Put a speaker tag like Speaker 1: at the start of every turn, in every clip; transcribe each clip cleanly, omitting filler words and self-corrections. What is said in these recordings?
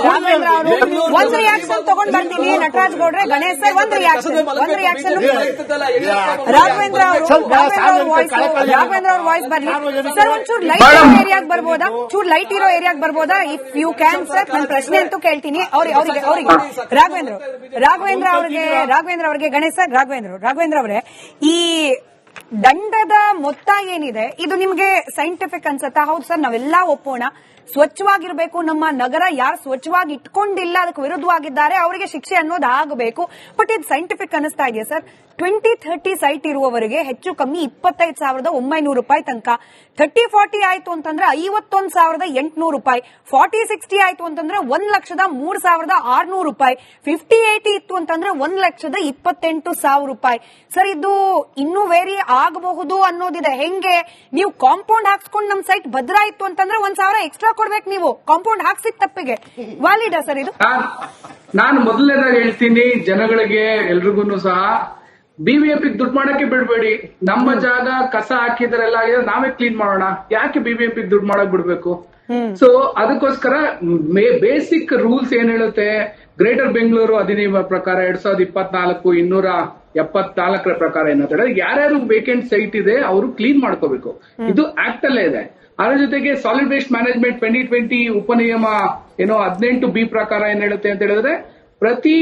Speaker 1: ರಾಘವೇಂದ್ರ ಅವರು ಒಂದ್ ರಿಯಾಕ್ಷನ್ ತಗೊಂಡ್ ಬರ್ತೀನಿ. ನಟರಾಜ್ ಗೌಡ್ರೆ, ಗಣೇಶ್ ಸರ್ ಒಂದ್ ರಿಯಾಕ್ಷನ್ ರಾಘವೇಂದ್ರ ಅವ್ರ ವಾಯ್ಸ್ ಬರ್ಲಿ ಸರ್. ಒಂಚೂರು ಲೈಟ್ ಇರೋ ಏರಿಯಾಗ್ ಬರ್ಬೋದಾ? ಚೂರ್ ಲೈಟ್ ಇರೋ ಏರಿಯಾಗ್ ಬರ್ಬೋದಾ? If you can sir. ನನ್ನ ಪ್ರಶ್ನೆ ಅಂತೂ ಕೇಳ್ತೀನಿ ಅವರಿಗೆ ರಾಘವೇಂದ್ರ ಅವರಿಗೆ ಗಣೇಶ್ ಸರ್. ರಾಘವೇಂದ್ರ ಅವರೇ, ಈ ದಂಡದ ಮೊತ್ತ ಏನಿದೆ ಇದು ನಿಮ್ಗೆ ಸೈಂಟಿಫಿಕ್ ಅನ್ಸತ್ತಾ? ಹೌದು ಸರ್, ನಾವೆಲ್ಲಾ ಒಪ್ಪೋಣ, ಸ್ವಚ್ಛವಾಗಿರ್ಬೇಕು, ನಮ್ಮ ನಗರ ಯಾರು ಸ್ವಚ್ಛವಾಗಿ ಇಟ್ಕೊಂಡಿಲ್ಲ ಅದಕ್ಕೆ ವಿರುದ್ಧವಾಗಿದ್ದಾರೆ ಅವರಿಗೆ ಶಿಕ್ಷೆ ಅನ್ನೋದು ಆಗಬೇಕು. ಬಟ್ ಇದು ಸೈಂಟಿಫಿಕ್ ಅನಿಸ್ತಾ ಇದೆಯಾ ಸರ್? 20-30 ಸೈಟ್ ಇರುವವರಿಗೆ ಹೆಚ್ಚು ಕಮ್ಮಿ 25,900 ರೂಪಾಯಿ ತನಕ, 30-40 ಆಯ್ತು ಅಂತಂದ್ರೆ 51,800 ರೂಪಾಯಿ, 40-60 ಆಯ್ತು ಅಂತಂದ್ರೆ 1,03,600 ರೂಪಾಯಿ, 50-80 ಇತ್ತು ಅಂತಂದ್ರೆ 1,28,000 ರೂಪಾಯಿ. ಸರ್, ಇದು ಇನ್ನೂ ವೇರಿ ಆಗಬಹುದು ಅನ್ನೋದಿದೆ. ಹೆಂಗೆ ನೀವು ಕಾಂಪೌಂಡ್ ಹಾಕ್ಸ್ಕೊಂಡು ನಮ್ ಸೈಟ್ ಭದ್ರ ಇತ್ತು ಅಂತಂದ್ರೆ 1,000 ಎಕ್ಸ್ಟ್ರಾ ಕೊಡ್ಬೇಕು ನೀವು ಕಾಂಪೌಂಡ್ ಹಾಕ್ಸಿದ ತಪ್ಪಿಗೆ. ವ್ಯಾಲಿಡಾ ಸರ್ ಇದು?
Speaker 2: ನಾನು ಮೊದಲನೇದಾಗಿ ಹೇಳ್ತೀನಿ ಜನಗಳಿಗೆ, ಎಲ್ರಿಗೂ ಸಹ ಬಿಬಿಎಂಪಿ ದುಡ್ಡು ಮಾಡಕ್ಕೆ ಬಿಡ್ಬೇಡಿ. ನಮ್ಮ ಜಾಗ ಕಸ ಹಾಕಿದ್ರೆಲ್ಲ ಆಗಿದೆ, ನಾವೇ ಕ್ಲೀನ್ ಮಾಡೋಣ. ಯಾಕೆ ಬಿಬಿಎಂಪಿ ದುಡ್ಡು ಮಾಡಕ್ ಬಿಡ್ಬೇಕು? ಸೊ ಅದಕ್ಕೋಸ್ಕರ ಬೇಸಿಕ್ ರೂಲ್ಸ್ ಏನ್ ಹೇಳುತ್ತೆ, ಗ್ರೇಟರ್ ಬೆಂಗಳೂರು ಅಧಿನಿಯಮ ಪ್ರಕಾರ 2024 274 ಪ್ರಕಾರ ಏನಂತ ಹೇಳಿದ್ರೆ, ಯಾರ್ಯಾರು ವೇಕೆಂಟ್ ಸೈಟ್ ಇದೆ ಅವರು ಕ್ಲೀನ್ ಮಾಡ್ಕೋಬೇಕು. ಇದು ಆಕ್ಟ್ ಅಲ್ಲೇ ಇದೆ. ಅದರ ಜೊತೆಗೆ ಸಾಲಿಡ್ ವೇಸ್ಟ್ ಮ್ಯಾನೇಜ್ಮೆಂಟ್ 2020 ಉಪನಿಯಮ 18B ಪ್ರಕಾರ ಏನ್ ಹೇಳುತ್ತೆ ಅಂತ ಹೇಳಿದ್ರೆ, ಪ್ರತಿ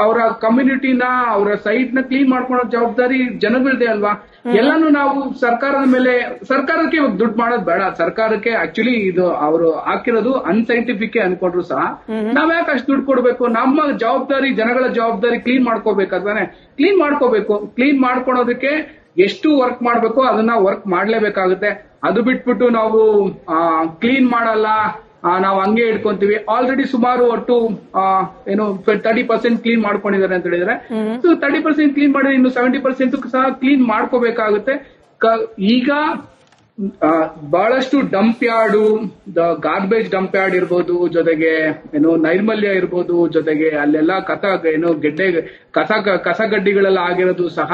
Speaker 2: ಅವರ ಕಮ್ಯುನಿಟಿನ, ಅವರ ಸೈಟ್ ನ ಕ್ಲೀನ್ ಮಾಡ್ಕೊಳ್ಳೋ ಜವಾಬ್ದಾರಿ ಜನಗಳದೇ ಅಲ್ವಾ? ಎಲ್ಲಾನು ನಾವು ಸರ್ಕಾರದ ಮೇಲೆ, ಸರ್ಕಾರಕ್ಕೆ ಇವಾಗ ದುಡ್ಡು ಮಾಡೋದು ಬೇಡ. ಸರ್ಕಾರಕ್ಕೆ ಆಕ್ಚುಲಿ ಇದು ಅವರು ಹಾಕಿರೋದು ಅನ್ಸೈಂಟಿಫಿಕ್ ಅನ್ಕೊಂಡ್ರು ಸಹ ನಾವ್ಯಾಕೆ ಅಷ್ಟು ದುಡ್ಡು ಕೊಡ್ಬೇಕು? ನಮ್ಮ ಜವಾಬ್ದಾರಿ, ಜನಗಳ ಜವಾಬ್ದಾರಿ ಕ್ಲೀನ್ ಮಾಡ್ಕೋಬೇಕಾದ್ರೆ ಕ್ಲೀನ್ ಮಾಡ್ಕೋಬೇಕು. ಕ್ಲೀನ್ ಮಾಡ್ಕೊಳೋದಕ್ಕೆ ಎಷ್ಟು ವರ್ಕ್ ಮಾಡ್ಬೇಕು ಅದನ್ನ ವರ್ಕ್ ಮಾಡ್ಲೇಬೇಕಾಗುತ್ತೆ. ಅದು ಬಿಟ್ಬಿಟ್ಟು ನಾವು ಕ್ಲೀನ್ ಮಾಡಲ್ಲ, ನಾವು ಹಂಗೆ ಇಟ್ಕೊಂತೀವಿ. ಆಲ್ರೆಡಿ ಸುಮಾರು ಒಟ್ಟು 30% ಕ್ಲೀನ್ ಮಾಡ್ಕೊಂಡಿದ್ದಾರೆ ಅಂತ ಹೇಳಿದ್ರೆ, 30% ಕ್ಲೀನ್ ಮಾಡಿದ್ರೆ ಇನ್ನು 70% ಸಹ ಕ್ಲೀನ್ ಮಾಡ್ಕೋಬೇಕಾಗುತ್ತೆ. ಈಗ ಬಹಳಷ್ಟು dump yard, garbage dump yard ಇರ್ಬೋದು, ಜೊತೆಗೆ ನೈರ್ಮಲ್ಯ ಇರ್ಬೋದು, ಜೊತೆಗೆ ಅಲ್ಲೆಲ್ಲ ಕಸಗಡ್ಡಿಗಳೆಲ್ಲ ಆಗಿರೋದು ಸಹ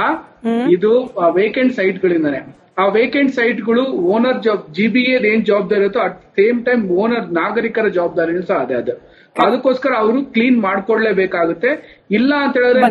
Speaker 2: ಇದು ವೇಕೆಂಟ್ ಸೈಟ್ಗಳಿಂದಾನೆ. ಆ ವೇಕೆಂಟ್ ಸೈಟ್ಗಳು ಓನರ್ ಜಿಬಿಎ ಏನ್ ಜವಾಬ್ದಾರಿ ಇರುತ್ತೋ ಅಟ್ ಸೇಮ್ ಟೈಮ್ ಓನರ್ ನಾಗರಿಕರ ಜವಾಬ್ದಾರಿನೂ ಸಹ ಅದೇ ಅದು. ಅದಕ್ಕೋಸ್ಕರ ಅವರು ಕ್ಲೀನ್ ಮಾಡ್ಕೊಳ್ಳೇಬೇಕಾಗುತ್ತೆ. ಇಲ್ಲ ಅಂತ ಹೇಳಿದ್ರೆ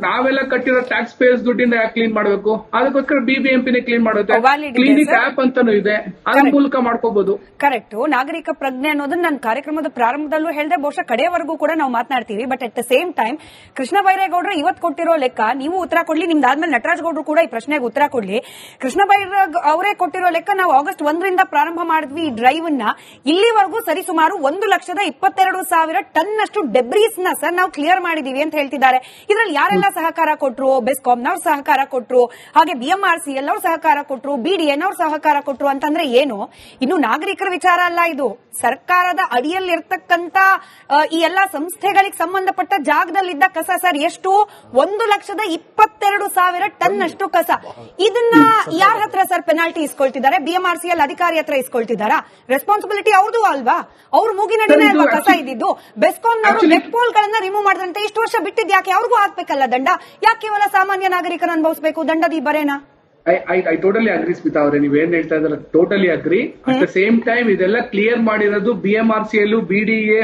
Speaker 2: ನಾವೆಲ್ಲ ಕಟ್ಟಿರೋ ಟ್ಯಾಕ್ಸ್ ಪೇಯರ್ಸ್ ದುಡ್ಡಿಂದ ಯಾಕೆ ಕ್ಲೀನ್ ಮಾಡಬೇಕು? ಅದಕ್ಕೋಸ್ಕರ ಬಿಬಿಎಂಪಿನೇ ಕ್ಲೀನ್ ಮಾಡುತ್ತೆ. ಕ್ಲೀನಿಕ್ ಆಪ್ ಅಂತಾನು ಇದೆ, ಅದ್ರ ಮೂಲಕ ಮಾಡ್ಕೋಬಹುದು.
Speaker 1: ಕರೆಕ್ಟ್. ನಾಗರಿಕ ಪ್ರಜ್ಞೆ ಅನ್ನೋದನ್ನ ನಾನು ಕಾರ್ಯಕ್ರಮದ ಪ್ರಾರಂಭದಲ್ಲೂ ಹೇಳಿದೆ, ಬಹುಶಃ ಕಡೆಯವರೆಗೂ ಕೂಡ ನಾವು ಮಾತನಾಡ್ತೀವಿ. But at the same time Krishna ಬೈರೇಗೌಡರು ಇವತ್ತು ಕೊಟ್ಟಿರೋ ಲೆಕ್ಕ ನೀವು ಉತ್ತರ ಕೊಡ್ಲಿ, ನಿಮ್ದಾದ್ಮೇಲೆ ನಟರಾಜ್ ಗೌಡರು ಕೂಡ ಈ ಪ್ರಶ್ನೆಗೆ ಉತ್ತರ ಕೊಡ್ಲಿ. ಕೃಷ್ಣ ಬೈರೇಗೌಡ ಅವರೇ ಕೊಟ್ಟಿರೋ ಲೆಕ್ಕ, ನಾವು ಆಗಸ್ಟ್ 1ರಿಂದ ಪ್ರಾರಂಭ ಮಾಡಿದ್ವಿ ಈ ಡ್ರೈವ್ ಅನ್ನ, ಇಲ್ಲಿವರೆಗೂ ಸರಿಸುಮಾರು 1,22,000 ಟನ್ ಅಷ್ಟು ಡೆಬ್ರೀಸ್ ನ ಸರ್ ನಾವು ಕ್ಲಿಯರ್ ಮಾಡಿದೀವಿ ಅಂತ ಹೇಳ್ತಿದ್ದಾರೆ. ಇದರಲ್ಲಿ ಯಾರೆಲ್ಲ ಸಹಕಾರ ಕೊಟ್ರು? ಬೆಸ್ಕಾಂನವ್ರು ಸಹಕಾರ ಕೊಟ್ರು, ಹಾಗೆ BMRCL ಅವ್ರು ಸಹಕಾರ ಕೊಟ್ರು, BDN ಅವ್ರು ಸಹಕಾರ ಕೊಟ್ರು ಅಂತಂದ್ರೆ ಏನು? ಇನ್ನು ನಾಗರಿಕರ ವಿಚಾರ ಅಲ್ಲ ಇದು, ಸರ್ಕಾರದ ಅಡಿಯಲ್ಲಿರ್ತಕ್ಕಂತ ಈ ಎಲ್ಲಾ ಸಂಸ್ಥೆಗಳಿಗೆ ಸಂಬಂಧಪಟ್ಟ ಜಾಗದಲ್ಲಿದ್ದ ಕಸ ಸರ್. ಎಷ್ಟು? 1,22,000 ಟನ್ ಅಷ್ಟು ಕಸ. ಇದನ್ನ ಯಾರ ಹತ್ರ ಸರ್ ಪೆನಾಲ್ಟಿ ಇಸ್ಕೊಳ್ತಿದ್ದಾರೆ? BMRCL ಅಧಿಕಾರಿ ಹತ್ರ ಇಸ್ಕೊಳ್ತಿದ್ದಾರಾ? ರೆಸ್ಪಾನ್ಸಿಬಿಲಿಟಿ ಅವ್ರದ್ದು ಅಲ್ವಾ? ಅವ್ರ ಮೂಗಿನಡಿನೇ ಅಲ್ವಾ ಕಸ ಇದ್ದಿದ್ದು? ಬೆಸ್ಕಾಂನವರು ವೆಬ್ ಗಳನ್ನ ರಿಮೂವ್ ಮಾಡಿದ್ರಂತೆ, ಇಷ್ಟು ವರ್ಷ ಬಿಟ್ಟಿದ್ ಯಾಕೆ? ಅವ್ರಿಗೂ ಹಾಕ್ಬೇಕಲ್ಲ ದಂಡ. ಯಾಕೆ ಕೇವಲ ಸಾಮಾನ್ಯ ನಾಗರಿಕರನ್ನು ಅನುಭವಿಸಬೇಕು ದಂಡದ ಈ ಬರೇನಾ?
Speaker 2: ಐ ಟೋಟಲಿ ಅಗ್ರಿ ಸ್ಮಿತಾ ಅವರೇ, ನೀವೇನ್ ಹೇಳ್ತಾ ಇದ್ದಾರೆ totally agree. At the same time ಇದೆಲ್ಲ ಕ್ಲಿಯರ್ ಮಾಡಿರೋದು BMRCL, BDA,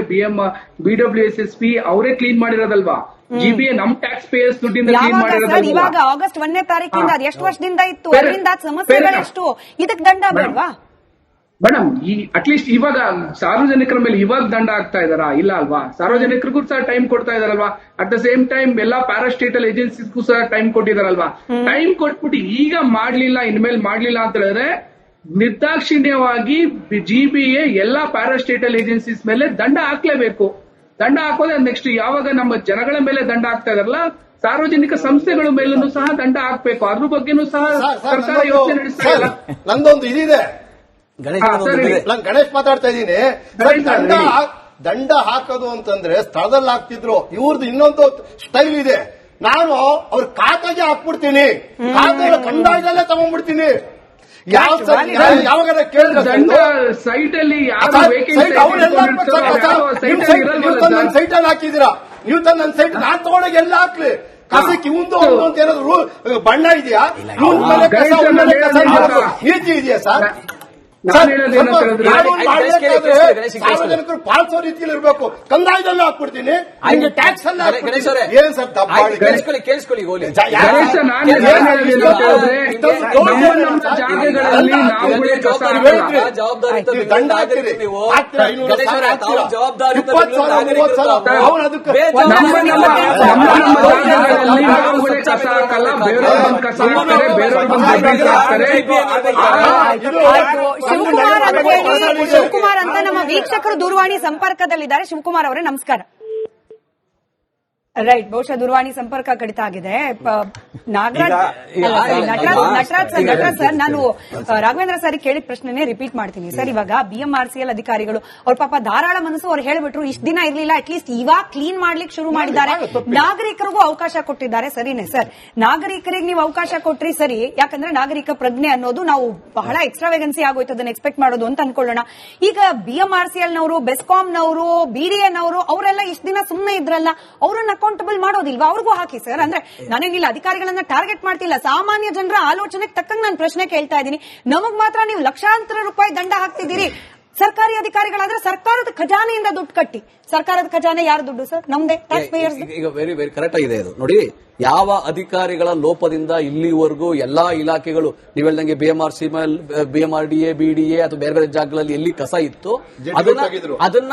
Speaker 2: BWSSP ಅವರೇ ಕ್ಲೀನ್ ಮಾಡಿರೋದಲ್ವಾ? ಜಿಬಿಎ ನಮ್ ಟ್ಯಾಕ್ಸ್ ಪೇಯರ್ಸ್ ದುಡ್ಡಿಂದ ಕ್ಲೀನ್ ಮಾಡಿರೋದು.
Speaker 1: ಇವಾಗ ಆಗಸ್ಟ್ 1ನೇ ತಾರೀಕಿಂದ ಅದು ಎಷ್ಟು ವರ್ಷದಿಂದ ಇತ್ತು? ಅದರಿಂದ ಸಮಸ್ಯೆಗಳೆಷ್ಟು? ಇದಕ್ಕೆ ದಂಡ ಬೇಡವಾ
Speaker 2: ಮೇಡಮ್? ಅಟ್ಲೀಸ್ಟ್ ಇವಾಗ ಸಾರ್ವಜನಿಕರ ಮೇಲೆ ಇವಾಗ ದಂಡ ಆಗ್ತಾ ಇದಾರಾ? ಇಲ್ಲ ಅಲ್ವಾ? ಸಾರ್ವಜನಿಕರಿಗೂ ಸಹ ಟೈಮ್ ಕೊಡ್ತಾ ಇದಾರಲ್ವಾ? ಅಟ್ ದ ಸೇಮ್ ಟೈಮ್ ಎಲ್ಲಾ ಪ್ಯಾರಾಸ್ಟೇಟಲ್ ಏಜೆನ್ಸಿಗೂ ಸಹ ಟೈಮ್ ಕೊಟ್ಟಿದಾರಲ್ವಾ? ಟೈಮ್ ಕೊಟ್ಬಿಟ್ಟು ಈಗ ಮಾಡ್ಲಿಲ್ಲ, ಇನ್ಮೇಲೆ ಮಾಡ್ಲಿಲ್ಲ ಅಂತ ಹೇಳಿದ್ರೆ ನಿರ್ದಾಕ್ಷಿಣ್ಯವಾಗಿ ಜಿಬಿಎ ಎಲ್ಲಾ ಪ್ಯಾರಾಸ್ಟೇಟಲ್ ಏಜೆನ್ಸೀಸ್ ಮೇಲೆ ದಂಡ ಹಾಕ್ಲೇಬೇಕು. ದಂಡ ಹಾಕೋದೇ ನೆಕ್ಸ್ಟ್ ಯಾವಾಗ ನಮ್ಮ ಜನಗಳ ಮೇಲೆ ದಂಡ ಹಾಕ್ತಾ ಇದಾರಲ್ಲ, ಸಾರ್ವಜನಿಕ ಸಂಸ್ಥೆಗಳ ಮೇಲೂ ಸಹ ದಂಡ ಹಾಕ್ಬೇಕು. ಅದ್ರ ಬಗ್ಗೆನೂ ಸಹ ಸರ್ಕಾರ ಯೋಚನೆ ನಡೆಸ್ತಾ ಇಲ್ಲ.
Speaker 3: ನಂದೊಂದು ಇದಿದೆ, ನಾನು ಗಣೇಶ್ ಮಾತಾಡ್ತಾ ಇದ್ದೀನಿ. ದಂಡ ಹಾಕೋದು ಅಂತಂದ್ರೆ ಸ್ಥಳದಲ್ಲಿ ಹಾಕ್ತಿದ್ರು, ಇವ್ರದ್ದು ಇನ್ನೊಂದು ಸ್ಟೈಲ್ ಇದೆ. ನಾನು ಅವ್ರ ಖಾತೆಗೆ ಹಾಕ್ಬಿಡ್ತೀನಿ, ಖಾತೆ ಕಂಡಾಗಲೇ ತಗೊಂಡ್ಬಿಡ್ತೀನಿ. ಯಾವಾಗ ಕೇಳಿದ್ರೆ
Speaker 2: ಸೈಟ್ ಅಲ್ಲಿ
Speaker 3: ಸೈಟ್ ಅಲ್ಲಿ ಹಾಕಿದೀರಾ ನೀವು, ನನ್ನ ಸೈಟ್ ನಾನ್ ತಗೊಂಡೋಗಿ ಎಲ್ಲ ಹಾಕ್ಲಿ. ಕಸಕ್ಕೆ ಇವಂದು ಅಂತ ಏನಾದ್ರು ಬಣ್ಣ ಇದೆಯಾ? ನೀತಿ ಇದೆಯಾ ಸರ್?
Speaker 2: ನಾನು ಹೇಳೋದೇನು ಅಂತ ಹೇಳಿದ್ರೆ
Speaker 3: ಸಾರ್ವಜನಿಕರು ಪಾಲಿಸೋ ರೀತಿಯಲ್ಲಿ ಇರಬೇಕು. ಕಂದಾಯದಲ್ಲೂ ಹಾಕ್ಬಿಡ್ತೀನಿ, ಹಂಗೆ ಟ್ಯಾಕ್ಸ್ ಅಲ್ಲ ಏನ್ ಸರ್
Speaker 4: ಕೇಳಿಸ್ಕೊಳ್ಳಿ ಗೋಲಿ
Speaker 2: ಗಣೇಶ, ನಾನು ಹೇಳೋದೇನು ಅಂತ ಹೇಳಿದ್ರೆ ನಮ್ಮ ಜಾಗಗಳಲ್ಲಿ ನಾವುಗಳೇ ಕಸ ಹಾಕಲ್ಲ.
Speaker 4: ಜವಾಬ್ದಾರಿ
Speaker 3: ದಂಡ ಹಾಕ್ತೀರಿ,
Speaker 4: ಜವಾಬ್ದಾರಿ
Speaker 2: ಜಾಗಗಳಲ್ಲಿ ನಾವುಗಳೇ ಕಸ ಹಾಕಲ್ಲ, ಬೇರೆಯವ್ರು ಬಂದು ಕಸ ಹಾಕ್ತಾರೆ, ಬೇರೆಯವ್ರು ಬಂದು ಗಲೀಜು ಹಾಕ್ತಾರೆ.
Speaker 1: ಶಿವಕುಮಾರ್ ಅಂತ ನಮ್ಮ ವೀಕ್ಷಕರು ದೂರವಾಣಿ ಸಂಪರ್ಕದಲ್ಲಿದ್ದಾರೆ. ಶಿವಕುಮಾರ್ ಅವರೇ ನಮಸ್ಕಾರ. ರೈಟ್, ಬಹುಶಃ ದೂರವಾಣಿ ಸಂಪರ್ಕ ಕಡಿತ ಆಗಿದೆ. ನಟರಾಜ್ ಸರ್, ನಾನು ರಾಘವೇಂದ್ರ ಸರ್ ಕೇಳಿದ ಪ್ರಶ್ನೆನೇ ರಿಪೀಟ್ ಮಾಡ್ತೀನಿ ಸರ್. ಇವಾಗ BMRCL ಅಧಿಕಾರಿಗಳು ಅವ್ರ ಪಾಪ ಧಾರಾಳ ಮನಸ್ಸು, ಅವ್ರು ಹೇಳ್ಬಿಟ್ರು ಇಷ್ಟ ದಿನ ಇರ್ಲಿಲ್ಲ, ಅಟ್ಲೀಸ್ಟ್ ಇವಾಗ ಕ್ಲೀನ್ ಮಾಡ್ಲಿಕ್ಕೆ ಶುರು ಮಾಡಿದ್ದಾರೆ, ನಾಗರಿಕರಿಗೂ ಅವಕಾಶ ಕೊಟ್ಟಿದ್ದಾರೆ. ಸರಿನೇ ಸರ್, ನಾಗರಿಕರಿಗೆ ನೀವು ಅವಕಾಶ ಕೊಟ್ರಿ ಸರಿ, ಯಾಕಂದ್ರೆ ನಾಗರಿಕ ಪ್ರಜ್ಞೆ ಅನ್ನೋದು ನಾವು ಬಹಳ ಎಕ್ಸ್ಟ್ರಾವೆಗನ್ಸಿ ಆಗೋಯ್ತು ಅದನ್ನ ಎಕ್ಸ್ಪೆಕ್ಟ್ ಮಾಡೋದು ಅಂತ ಅನ್ಕೊಳ್ಳೋಣ. ಈಗ BMRCL ನವರು, ಬೆಸ್ಕಾಂ ನವರು, BDA ನವರು ಅವರೆಲ್ಲ ಇಷ್ಟ ದಿನ ಸುಮ್ಮನೆ ಇದ್ರಲ್ಲ, ಅವ್ರನ್ನ ಅಕೌಂಟಬಲ್ ಮಾಡೋದಿಲ್ವಾ? ಅವ್ರಿಗೂ ಹಾಕಿ ಸರ್. ಅಂದ್ರೆ ನಾನೇನಿಲ್ಲ ಅಧಿಕಾರಿಗಳನ್ನ ಟಾರ್ಗೆಟ್ ಮಾಡ್ತಿಲ್ಲ, ಸಾಮಾನ್ಯ ಜನರ ಆಲೋಚನೆಗೆ ತಕ್ಕಂಗೆ ನಾನು ಪ್ರಶ್ನೆ ಕೇಳ್ತಾ ಇದ್ದೀನಿ. ನಮಗ್ ಮಾತ್ರ ನೀವು ಲಕ್ಷಾಂತರ ರೂಪಾಯಿ ದಂಡ ಹಾಕ್ತಿದ್ದೀರಿ. ಸರ್ಕಾರಿ ಅಧಿಕಾರಿಗಳಾದ್ರೆ ಸರ್ಕಾರದ ಖಜಾನೆಯಿಂದ ದುಡ್ಡು ಕಟ್ಟಿ, ಸರ್ಕಾರದ ಖಜಾನೆ ಯಾರು ದುಡ್ಡು ಸರ್? ನಮ್ದೇ, ಟ್ಯಾಕ್ಸ್ ಪೇಯರ್ಸ್.
Speaker 4: ಈಗ ವೆರಿ ವೆರಿ ಕರೆಕ್ಟ್ ಆಗಿದೆ ಇದು. ನೋಡಿ, ಯಾವ ಅಧಿಕಾರಿಗಳ ಲೋಪದಿಂದ ಇಲ್ಲಿವರೆಗೂ ಎಲ್ಲಾ ಇಲಾಖೆಗಳು ನೀವು ಹೇಳ್ದಂಗೆ BMRDA, BDA ಅಥವಾ ಬೇರೆ ಬೇರೆ ಜಾಗಗಳಲ್ಲಿ ಎಲ್ಲಿ ಕಸ ಇತ್ತು ಅದನ್ನ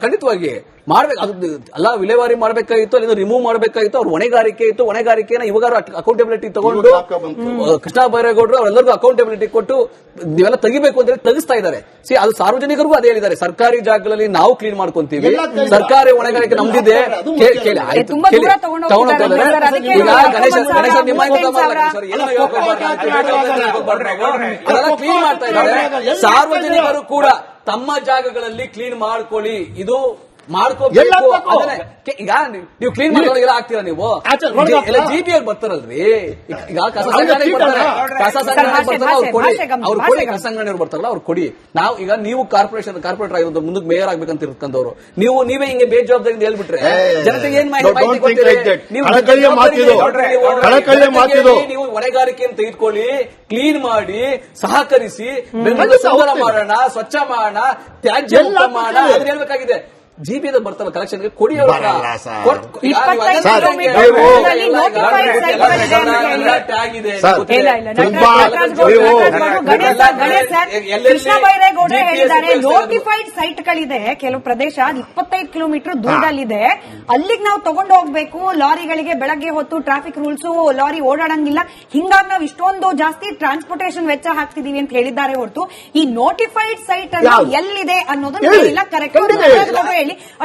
Speaker 4: ಖಂಡಿತವಾಗಿ ಮಾಡ್ಬೇಕು. ಅದು ಎಲ್ಲ ವಿಲೇವಾರಿ ಮಾಡ್ಬೇಕಾಗಿತ್ತು, ಅಲ್ಲಿಂದ ರಿಮೂವ್ ಮಾಡ್ಬೇಕಾಗಿತ್ತು. ಅವ್ರ ಹೊಣೆಗಾರಿಕೆ ಇತ್ತು, ಹೊಣೆಗಾರಿಕೆನ ಇವಾಗ ಅಕೌಂಟಬಿಲಿಟಿ ತಗೊಂಡು ಕೃಷ್ಣ ಬೈರೇಗೌಡರು ಅವರೆಲ್ಲರಿಗೂ ಅಕೌಂಟಬಿಲಿಟಿ ಕೊಟ್ಟು ನೀವೆಲ್ಲ ತೆಗಿಬೇಕು ಅಂತ ಹೇಳಿ ತೆಗಿಸ್ತಾ ಇದ್ದಾರೆ. ಅದು ಸಾರ್ವಜನಿಕರಿಗೂ ಅದೇ ಹೇಳಿದ್ದಾರೆ, ಸರ್ಕಾರಿ ಜಾಗಗಳಲ್ಲಿ ನಾವು ಕ್ಲೀನ್ ಮಾಡ್ಕೊಂತೀವಿ, ಸರ್ಕಾರಿ ಹೊಣೆಗಾರಿಕೆ ನಮ್ದಿದೆ. ಕ್ಲೀನ್ ಮಾಡ್ತಾ ಇದ್ದಾರೆ. ಸಾರ್ವಜನಿಕರು ಕೂಡ ತಮ್ಮ ಜಾಗಗಳಲ್ಲಿ ಕ್ಲೀನ್ ಮಾಡ್ಕೊಳ್ಳಿ, ಇದು ಮಾಡ್ಕೋಬೇಕು. ಈಗ ನೀವು ಕ್ಲೀನ್ ಮಾಡೋದೆಲ್ಲ ಆಗ್ತೀರಾ? ನೀವು GPR ಬರ್ತಾರಲ್ರಿ, ಈಗ ಕಸ ಸಂಗ್ರಹಣೆಗೆ ಬರ್ತಾರೆ, ಕಸ ಸಂಗ್ರಹಣೆಗೆ ಬರ್ತಾರ ಅವ್ರು ಕೊಡಿ, ಅವ್ರು ಕೊಡಿ, ಕಸ ಸಂಗ್ರಹಣೆಯವ್ರು ಬರ್ತಾರಲ್ಲ ಅವ್ರು ಕೊಡಿ. ನಾವು ಈಗ ನೀವು ಕಾರ್ಪೊರೇಟರ್ ಆಗಿರೋದು, ಮುಂದಕ್ಕೆ ಮೇಯರ್ ಆಗ್ಬೇಕಂತ ಇರ್ಕೊಂಡವ್ರು, ನೀವೇ ಹಿಂಗೆ ಬೇಜವಾಬ್ದಾರಿಯಿಂದ ಹೇಳ್ಬಿಟ್ರೆ ಜನತೆಗೆ ಏನ್ ಮಾಹಿತಿ ಕೊಡ್ತೀರಿ? ನೀವು ಹೊಣೆಗಾರಿಕೆಯನ್ನು ತೆಗೆದುಕೊಳ್ಳಿ, ಕ್ಲೀನ್ ಮಾಡಿ, ಸಹಕರಿಸಿ, ಸುಂದರ ಮಾಡೋಣ, ಸ್ವಚ್ಛ ಮಾಡೋಣ, ತ್ಯಾಜ್ಯ ಮುಕ್ತ ಮಾಡೋಣ, ಅದನ್ನ ಹೇಳ್ಬೇಕಾಗಿದೆ. GPA ಬರ್ತಾರಲ್ಲ ಕಲೆಕ್ಷನ್ಗೆ ಕೊಡಿ.
Speaker 1: ಕೃಷ್ಣ ಬೈರೇಗೌಡ ಹೇಳಿದ್ದಾರೆ ನೋಟಿಫೈಡ್ ಸೈಟ್ಗಳಿದೆ ಕೆಲವು ಪ್ರದೇಶ, 25 ಕಿಲೋಮೀಟರ್ ದೂರದಲ್ಲಿದೆ, ಅಲ್ಲಿಗೆ ನಾವು ತಗೊಂಡು ಹೋಗ್ಬೇಕು. ಲಾರಿಗಳಿಗೆ ಬೆಳಗ್ಗೆ ಹೊತ್ತು ಟ್ರಾಫಿಕ್ ರೂಲ್ಸ್, ಲಾರಿ ಓಡಾಡಂಗಿಲ್ಲ, ಹಿಂಗಾಗಿ ನಾವು ಇಷ್ಟೊಂದು ಜಾಸ್ತಿ ಟ್ರಾನ್ಸ್ಪೋರ್ಟೇಷನ್ ವೆಚ್ಚ ಹಾಕ್ತಿದೀವಿ ಅಂತ ಹೇಳಿದ್ದಾರೆ ಹೊರತು ಈ ನೋಟಿಫೈಡ್ ಸೈಟ್ ಅನ್ನು ಎಲ್ಲಿದೆ ಅನ್ನೋದು ಇಲ್ಲ. ಕರೆಕ್ಟ್ ಹೇಳಿ